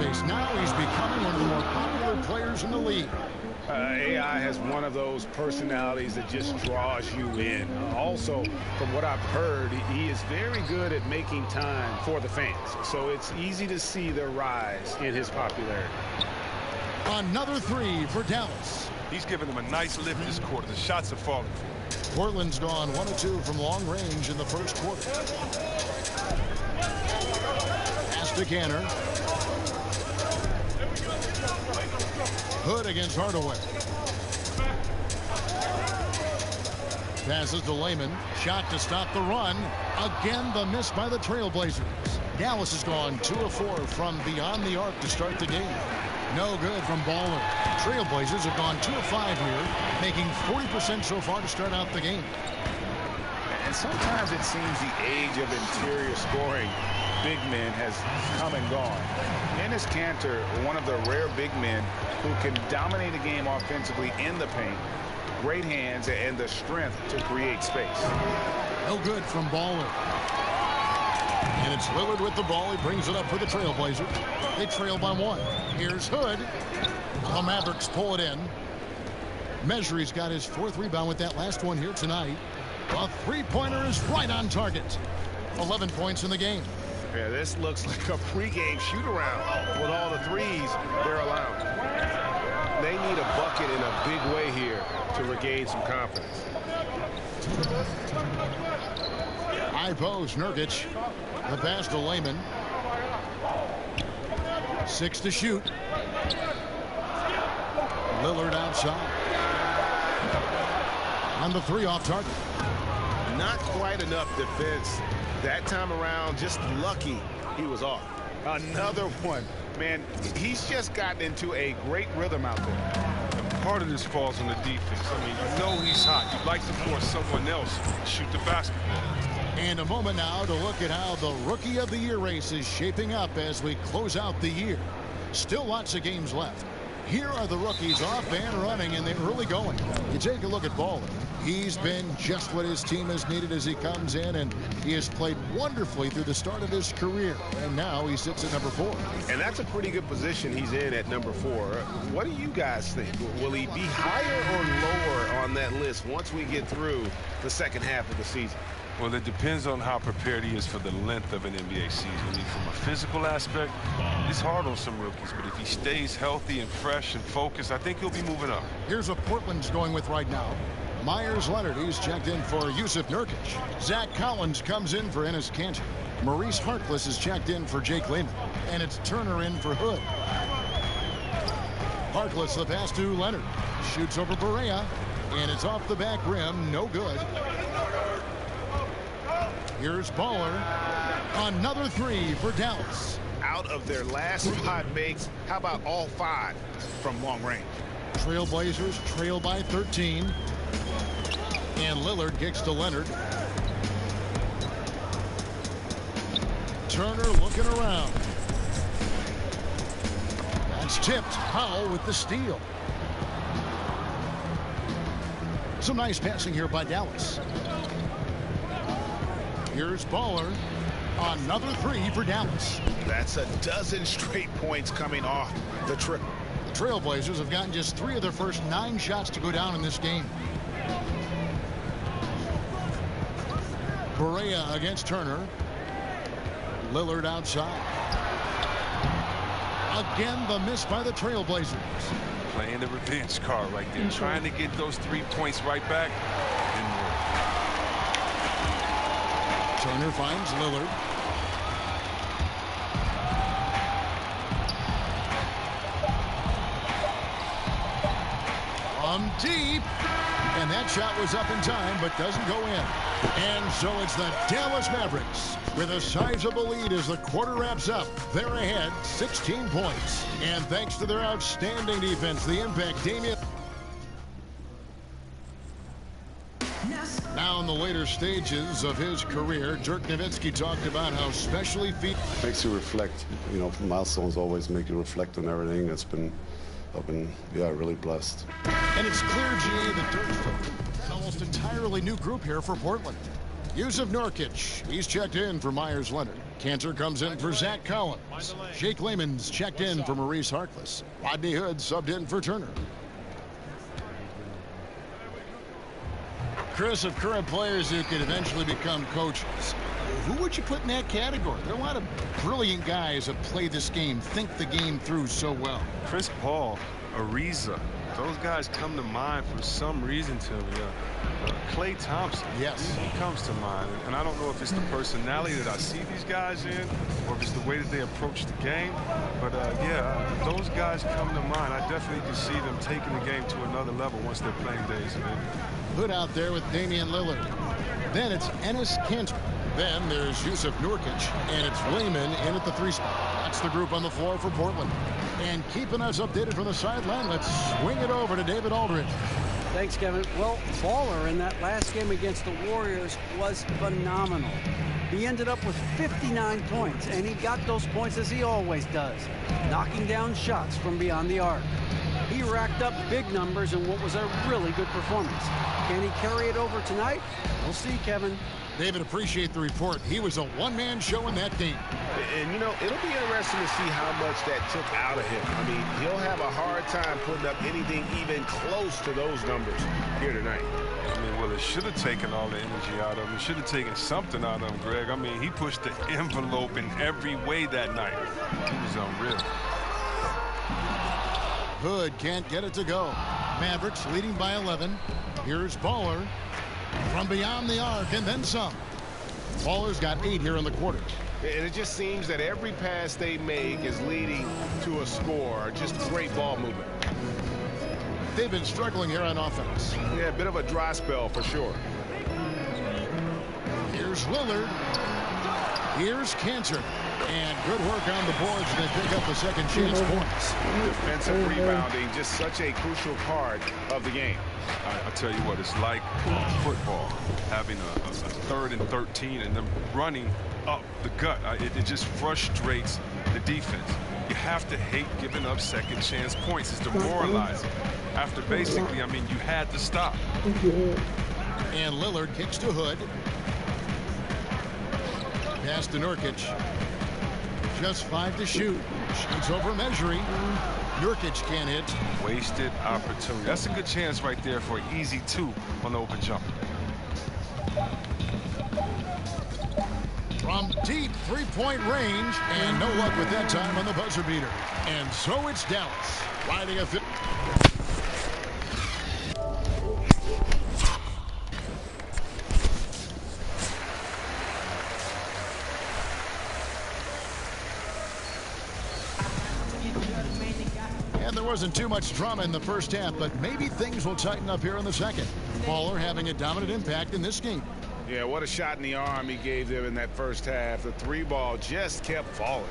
base. Now he's becoming one of the more popular players in the league. AI has one of those personalities that just draws you in. Also, from what I've heard, he is very good at making time for the fans. So it's easy to see the rise in his popularity. Another three for Dallas. He's giving them a nice lift this quarter. The shots are falling for him. Portland's gone 1 of 2 from long range in the first quarter. Pass to Canner. Hood against Hardaway. Passes to Layman. Shot to stop the run. Again, the miss by the Trailblazers. Dallas has gone 2 of 4 from beyond the arc to start the game. No good from Baller. Trailblazers have gone 2 of 5 here, making 40% so far to start out the game. And sometimes it seems the age of interior scoring big men has come and gone. Enes Kanter, one of the rare big men who can dominate a game offensively in the paint, great hands and the strength to create space. No good from Baller. And it's Lillard with the ball. He brings it up for the Trailblazers. They trail by 1. Here's Hood. The Mavericks pull it in. Measury's got his 4th rebound with that last one here tonight. A three-pointer is right on target. 11 points in the game. Yeah, this looks like a pregame shoot-around with all the threes they're allowing. They need a bucket in a big way here to regain some confidence. High post, Nurkic. The pass to Layman. 6 to shoot. Lillard outside. And the 3 off target. Not quite enough defense that time around. Just lucky he was off. Another one. Man, he's just gotten into a great rhythm out there. Part of this falls on the defense. I mean, you know he's hot. You'd like to force someone else to shoot the basketball. And a moment now to look at how the Rookie of the Year race is shaping up as we close out the year. Still lots of games left. Here are the rookies off and running in the early going. You take a look at Baller. He's been just what his team has needed as he comes in, and he has played wonderfully through the start of his career. And now he sits at number 4. And that's a pretty good position he's in at number 4. What do you guys think? Will he be higher or lower on that list once we get through the second half of the season? Well, it depends on how prepared he is for the length of an NBA season. I mean, from a physical aspect, it's hard on some rookies, but if he stays healthy and fresh and focused, I think he'll be moving up. Here's what Portland's going with right now. Myers Leonard, he's checked in for Yusuf Nurkic. Zach Collins comes in for Enes Kanter. Maurice Harkless is checked in for Jake Layman. And it's Turner in for Hood. Harkless the pass to Leonard. Shoots over Barea. And it's off the back rim. No good. Here's Baller. Another 3 for Dallas. Out of their last 5 makes, how about all 5 from long range? Trailblazers trail by 13. And Lillard kicks to Leonard. Turner looking around. That's tipped. Powell with the steal. Some nice passing here by Dallas. Here's Baller. Another 3 for Dallas. That's a dozen straight points coming off the triple. The Trailblazers have gotten just 3 of their first 9 shots to go down in this game. Barea against Turner. Lillard outside. Again, the miss by the Trailblazers. Playing the revenge card right there. Trying to get those 3 points right back. Didn't work. Turner finds Lillard. From deep. And that shot was up in time, but doesn't go in. And so it's the Dallas Mavericks with a sizable lead as the quarter wraps up. They're ahead 16 points. And thanks to their outstanding defense, the impact Damian. Now in the later stages of his career, Dirk Nowitzki talked about how special he feels. Makes you reflect. You know, milestones always make you reflect on everything. I've been, yeah, really blessed. And it's clear, G, that Dirk's an almost entirely new group here for Portland. Yusuf Nurkic, he's checked in for Myers Leonard. Cantor comes in for Zach Collins. Jake Lehman's checked in for Maurice Harkless. Rodney Hood subbed in for Turner. Chris, of current players who could eventually become coaches, who would you put in that category? There are a lot of brilliant guys that play this game, think the game through so well. Chris Paul, Ariza, those guys come to mind for some reason to me. Klay Thompson, yes, he comes to mind. And I don't know if it's the personality that I see these guys in or if it's the way that they approach the game. But, yeah, those guys come to mind. I definitely can see them taking the game to another level once their playing days are ended. Hood out there with Damian Lillard. Then it's Enes Kanter. Then there's Yusuf Nurkic, and it's Lehman in at the 3 spot. That's the group on the floor for Portland. And keeping us updated from the sideline, let's swing it over to David Aldridge. Thanks, Kevin. Well, Baller in that last game against the Warriors was phenomenal. He ended up with 59 points, and he got those points as he always does, knocking down shots from beyond the arc. He racked up big numbers in what was a really good performance. Can he carry it over tonight? We'll see, Kevin. David, appreciate the report. He was a one-man show in that game. And, you know, it'll be interesting to see how much that took out of him. I mean, he'll have a hard time putting up anything even close to those numbers here tonight. I mean, well, it should have taken all the energy out of him. It should have taken something out of him, Greg. I mean, he pushed the envelope in every way that night. He was unreal. Hood can't get it to go. Mavericks leading by 11. Here's Baller from beyond the arc and then some. Baller's got 8 here in the quarter. And it just seems that every pass they make is leading to a score. Just great ball movement. They've been struggling here on offense. Yeah, a bit of a dry spell for sure. Here's Lillard. Here's Kanter. And good work on the boards. They pick up the second chance points. Defensive rebounding, just such a crucial part of the game. I tell you what, it's like football, having a 3rd and 13 and them running up the gut. It just frustrates the defense. You have to hate giving up second chance points. It's demoralizing. After basically, I mean, you had to stop. And Lillard kicks to Hood. Pass to Nurkic. Just 5 to shoot. Shoots over measuring. Nurkic can't hit. Wasted opportunity. That's a good chance right there for an easy 2 on the open jump. From deep 3-point range, and no luck with that time on the buzzer beater. And so it's Dallas riding a And there wasn't too much drama in the first half, but maybe things will tighten up here in the second. Baller having a dominant impact in this game. Yeah, what a shot in the arm he gave them in that first half. The 3-ball just kept falling.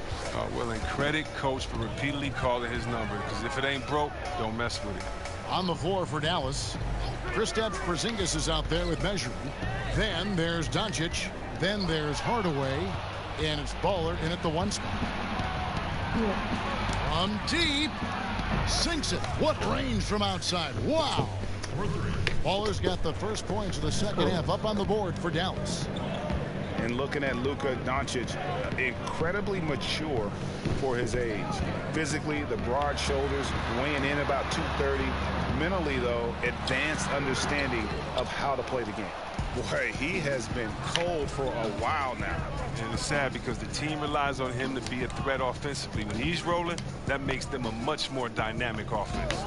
Well, and credit coach for repeatedly calling his number, because if it ain't broke, don't mess with it. On the floor for Dallas, Kristaps Porzingis is out there with measuring. Then there's Doncic. Then there's Hardaway. And it's Baller in at the 1 spot. From deep. Sinks it. What range from outside. Wow. Baller's got the first points of the second half up on the board for Dallas. And looking at Luka Doncic, incredibly mature for his age. Physically, the broad shoulders, weighing in about 230. Mentally, though, advanced understanding of how to play the game. Boy, he has been cold for a while now. And it's sad because the team relies on him to be a threat offensively. When he's rolling, that makes them a much more dynamic offense.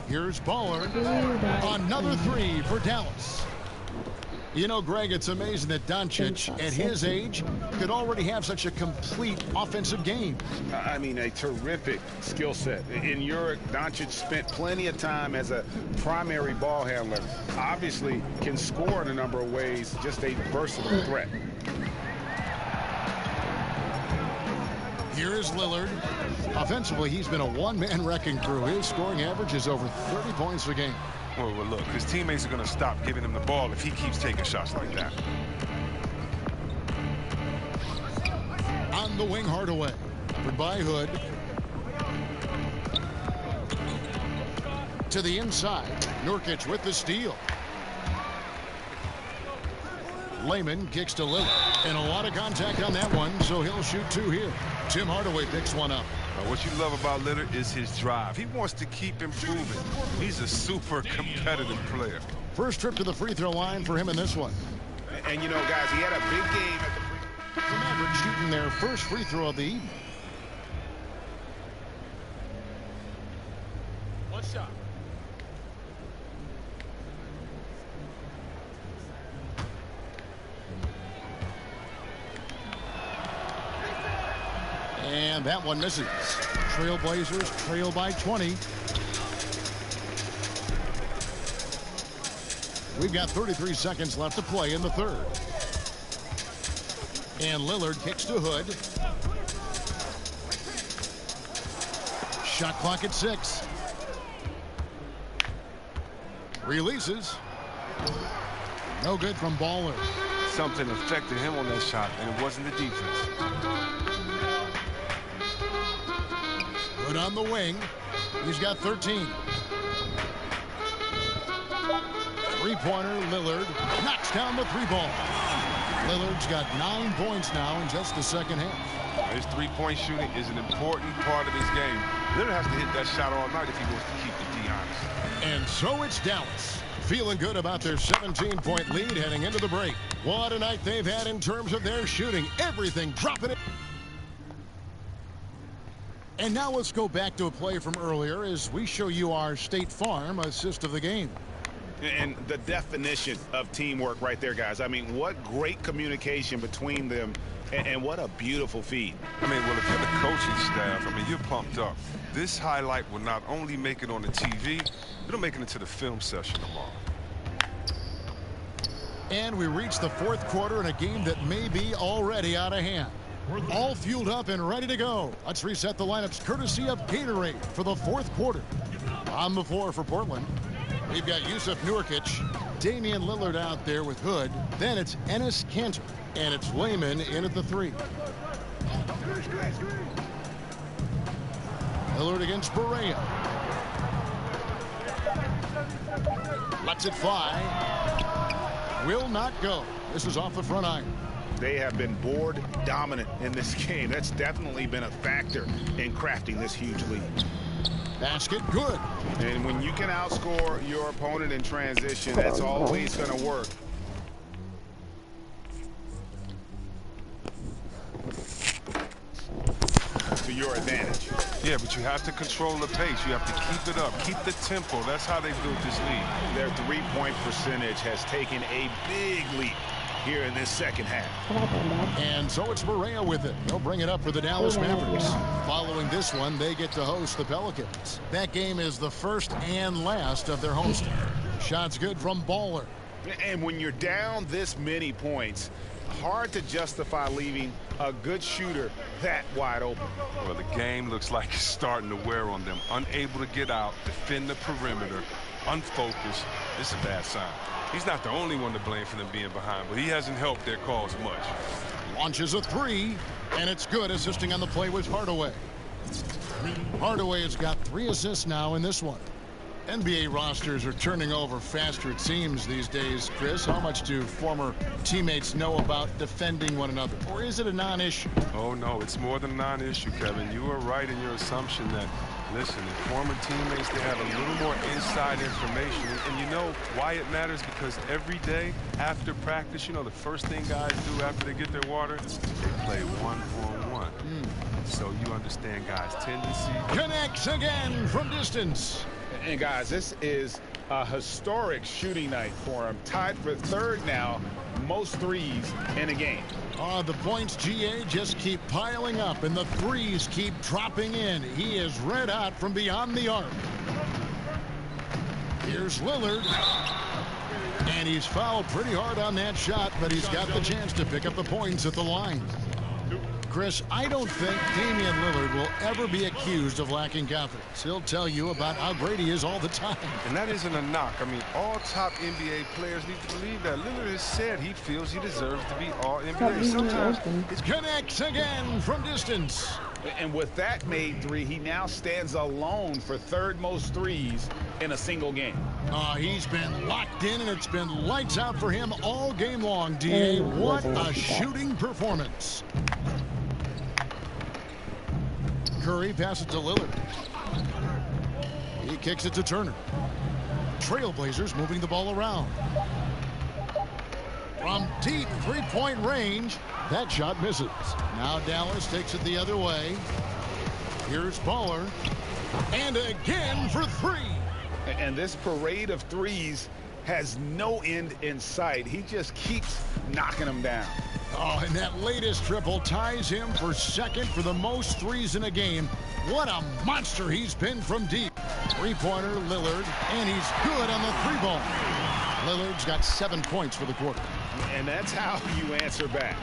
Here's Baller. Another 3 for Dallas. You know, Greg, it's amazing that Doncic, at his age, could already have such a complete offensive game. I mean, a terrific skill set. In Europe, Doncic spent plenty of time as a primary ball handler. Obviously, can score in a number of ways, just a versatile threat. Here is Lillard. Offensively, he's been a one-man wrecking crew. His scoring average is over 30 points a game. Well, look, his teammates are going to stop giving him the ball if he keeps taking shots like that. On the wing, Hardaway. Goodbye, Hood. To the inside. Nurkic with the steal. Layman kicks to Lillard. And a lot of contact on that one, so he'll shoot 2 here. Tim Hardaway picks one up. What you love about Lillard is his drive. He wants to keep improving. He's a super competitive player. First trip to the free throw line for him in this one. And, you know, guys, he had a big game at the The Mavericks shooting their first free throw of the evening. One shot. And that one misses. Trailblazers trail by 20. We've got 33 seconds left to play in the third. And Lillard kicks to Hood. Shot clock at 6. Releases. No good from Baller. Something affected him on that shot, and it wasn't the defense. Hood on the wing. He's got 13. Three-pointer, Lillard knocks down the 3-ball. Lillard's got 9 points now in just the second half. His three-point shooting is an important part of his game. Lillard has to hit that shot all night if he wants to keep the D honest. And so it's Dallas, feeling good about their 17-point lead heading into the break. What a night they've had in terms of their shooting. Everything dropping it. And now let's go back to a play from earlier as we show you our State Farm assist of the game. And the definition of teamwork right there, guys. I mean, what great communication between them, and what a beautiful feed. I mean, well, if you're the coaching staff, I mean, you're pumped up. This highlight will not only make it on the TV, it'll make it into the film session tomorrow. And we reach the fourth quarter in a game that may be already out of hand. All fueled up and ready to go. Let's reset the lineups courtesy of Gatorade for the fourth quarter. On the floor for Portland, we've got Yusuf Nurkic, Damian Lillard out there with Hood. Then it's Enes Kanter, and it's Layman in at the 3. Lillard against Barea. Lets it fly. Will not go. This is off the front iron. They have been board dominant in this game. That's definitely been a factor in crafting this huge lead. Basket good. And when you can outscore your opponent in transition, that's always going to work. To your advantage. Yeah, but you have to control the pace. You have to keep it up, keep the tempo. That's how they built this lead. Their three-point percentage has taken a big leap here in this second half. And so it's Barea with it. They'll bring it up for the Dallas Mavericks. Following this one, they get to host the Pelicans. That game is the first and last of their homestand. Shots good from Baller. And when you're down this many points, hard to justify leaving a good shooter that wide open. Well, the game looks like it's starting to wear on them. Unable to get out, defend the perimeter, unfocused. It's a bad sign. He's not the only one to blame for them being behind, but he hasn't helped their cause much. Launches a 3, and it's good. Assisting on the play was Hardaway. Hardaway has got 3 assists now in this one. NBA rosters are turning over faster, it seems, these days. Chris, how much do former teammates know about defending one another? Or is it a non-issue? Oh, no, it's more than a non-issue, Kevin. You are right in your assumption that, listen, if former teammates, they have a little more inside information. And you know why it matters? Because every day after practice, you know, the first thing guys do after they get their water, they play one-on-one. So you understand guys' tendency. Connects again from distance. And guys, this is a historic shooting night for him. Tied for third now, most threes in a game. The points, GA, just keep piling up, and the threes keep dropping in. He is red hot from beyond the arc. Here's Lillard. And he's fouled pretty hard on that shot, but he's got the chance to pick up the points at the line. Chris, I don't think Damian Lillard will ever be accused of lacking confidence. He'll tell you about how great he is all the time. And that isn't a knock. I mean, all top NBA players need to believe that. Lillard has said he feels he deserves to be all NBA. Sometimes it connects again from distance. And with that made three, he now stands alone for third most threes in a single game. He's been locked in, and it's been lights out for him all game long, D.A. What a shooting performance. Curry passes to Lillard. He kicks it to Turner. Trailblazers moving the ball around. From deep three-point range, that shot misses. Now Dallas takes it the other way. Here's Baller. And again for three. And this parade of threes has no end in sight. He just keeps knocking them down. Oh, and that latest triple ties him for second for the most threes in a game. What a monster he's been from deep. Three-pointer, Lillard, and he's good on the three ball. Lillard's got 7 points for the quarter. And that's how you answer back.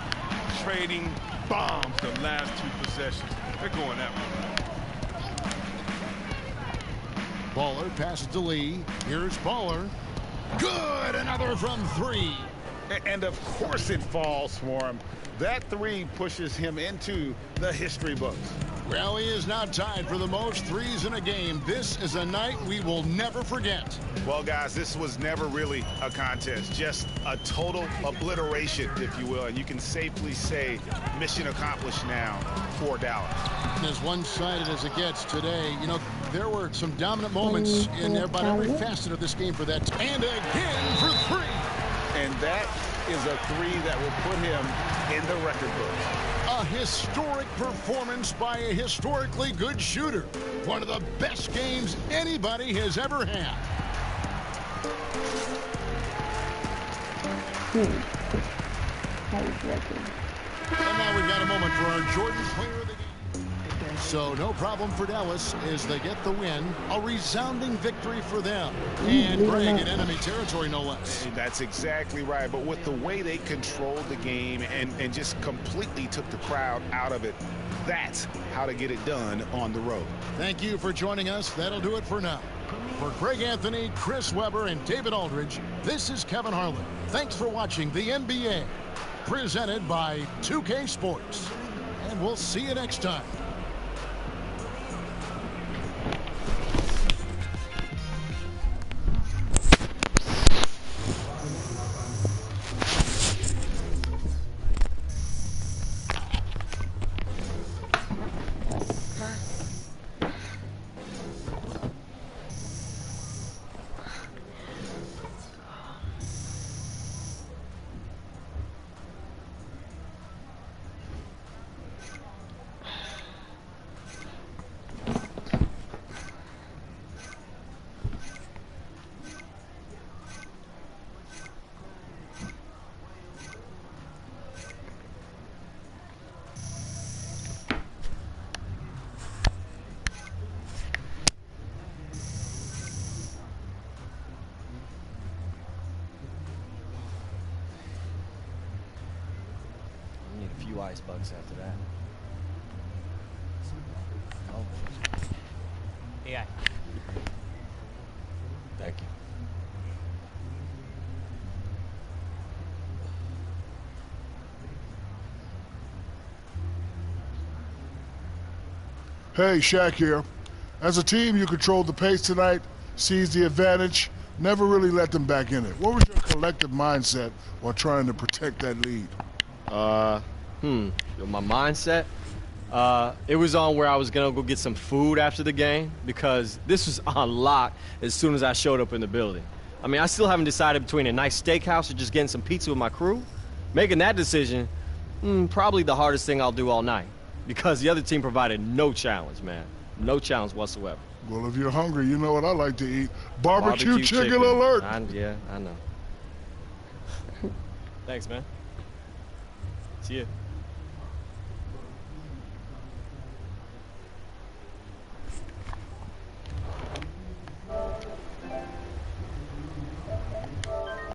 Trading bombs the last 2 possessions. They're going that way. Baller passes to Lee. Here's Baller. Good, another from three. And of course it falls for him. That three pushes him into the history books. Well, he is now tied for the most threes in a game. This is a night we will never forget. Well, guys, this was never really a contest, just a total obliteration, if you will. And you can safely say mission accomplished now for Dallas. As one-sided as it gets today, you know, there were some dominant moments in about every facet of this game for that. And again for three. And that is a three that will put him in the record books. A historic performance by a historically good shooter. One of the best games anybody has ever had. And now we've got a moment for our Jordan Player of the Game. So no problem for Dallas as they get the win. A resounding victory for them. And Greg in enemy territory, no less. That's exactly right. But with the way they controlled the game and just completely took the crowd out of it, that's how to get it done on the road. Thank you for joining us. That'll do it for now. For Greg Anthony, Chris Webber, and David Aldridge, this is Kevin Harlan. Thanks for watching the NBA, presented by 2K Sports. And we'll see you next time. Ice bucks after that. Oh. Yeah. Thank you. Hey, Shaq here. As a team, you controlled the pace tonight, seized the advantage, never really let them back in it. What was your collective mindset while trying to protect that lead? My mindset, it was on where I was gonna go get some food after the game because this was on lock as soon as I showed up in the building. I mean, I still haven't decided between a nice steakhouse or just getting some pizza with my crew. Making that decision, probably the hardest thing I'll do all night because the other team provided no challenge, man. No challenge whatsoever. Well, if you're hungry, you know what I like to eat. Barbecue chicken alert. Yeah, I know. Thanks, man. See ya.